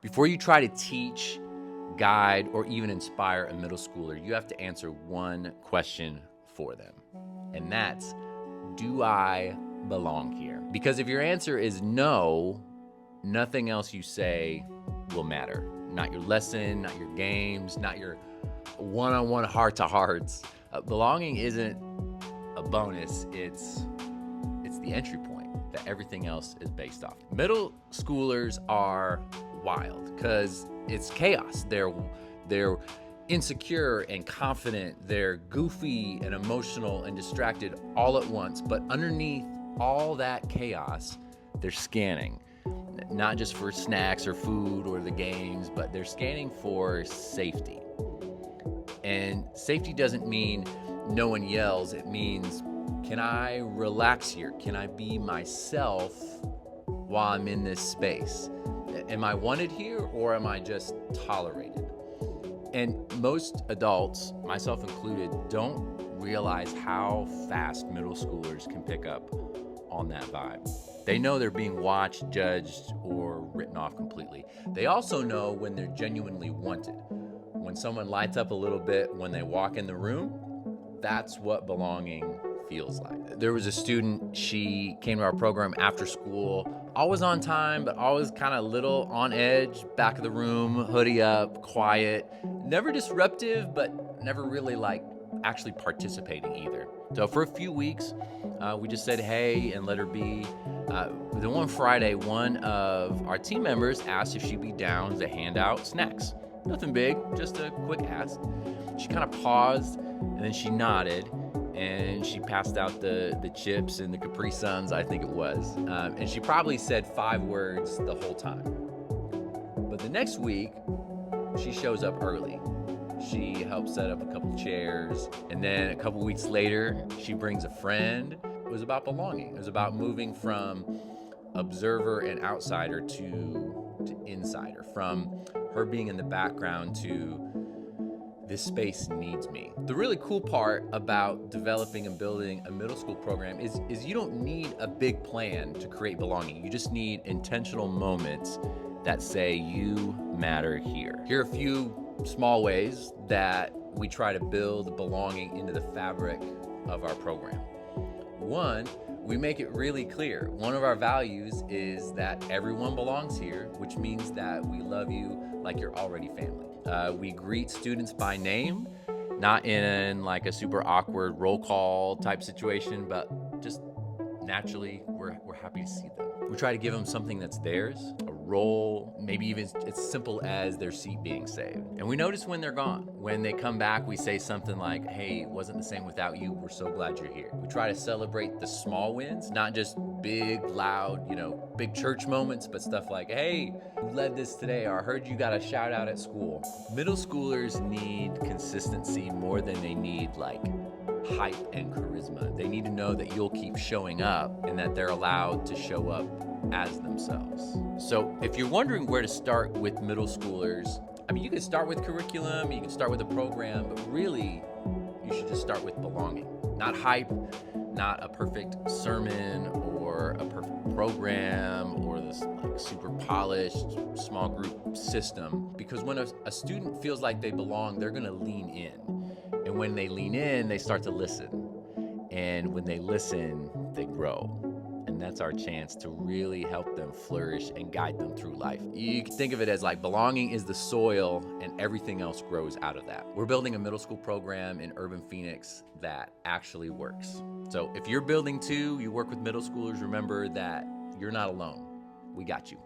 Before you try to teach, guide, or even inspire a middle schooler, you have to answer one question for them. And that's, do I belong here? Because if your answer is no, nothing else you say will matter. Not your lesson, not your games, not your one-on-one heart-to-hearts. Belonging isn't a bonus, it's the entry point that everything else is based off. Middle schoolers are wild because it's chaos. They're insecure and confident. They're goofy and emotional and distracted all at once. But underneath all that chaos, they're scanning, not just for snacks or food or the games, but they're scanning for safety. And safety doesn't mean no one yells. It means, can I relax here? Can I be myself while I'm in this space? Am I wanted here or am I just tolerated? And most adults, myself included, don't realize how fast middle schoolers can pick up on that vibe. They know they're being watched, judged, or written off completely. They also know when they're genuinely wanted. When someone lights up a little bit when they walk in the room, that's what belonging feels like. There was a student, she came to our program after school, always on time, but always kind of little on edge, back of the room, hoodie up, quiet, never disruptive, but never really actually participating either. So for a few weeks, we just said hey and let her be. Then one Friday, one of our team members asked if she'd be down to hand out snacks. Nothing big, just a quick ask. She kind of paused and then she nodded and she passed out the chips and the Capri Suns, I think it was. And she probably said 5 words the whole time. But the next week, she shows up early. She helps set up a couple chairs. And then a couple weeks later, she brings a friend. It was about belonging. It was about moving from observer and outsider to insider, from her being in the background to this space needs me. The really cool part about developing and building a middle school program is you don't need a big plan to create belonging. You just need intentional moments that say you matter here. Here are a few small ways that we try to build belonging into the fabric of our program. One, we make it really clear. One of our values is that everyone belongs here, which means that we love you like you're already family. We greet students by name, not in like a super awkward roll call type situation, but just naturally, we're happy to see them. We try to give them something that's theirs, a role, maybe even as simple as their seat being saved. And we notice when they're gone. When they come back, we say something like, hey, it wasn't the same without you. We're so glad you're here. We try to celebrate the small wins, not just big, loud, big church moments, but stuff like, hey, you led this today, or I heard you got a shout out at school. Middle schoolers need consistency more than they need hype and charisma. They need to know that you'll keep showing up and that they're allowed to show up as themselves. So if you're wondering where to start with middle schoolers, you can start with curriculum, you can start with a program, but really you should just start with belonging. Not hype, not a perfect sermon or a perfect program or this super polished small group system. Because when a student feels like they belong, they're gonna lean in. And when they lean in, they start to listen. And when they listen, they grow. And that's our chance to really help them flourish and guide them through life. You can think of it as belonging is the soil and everything else grows out of that. We're building a middle school program in urban Phoenix that actually works. So if you're building too, you work with middle schoolers, remember that you're not alone. We got you.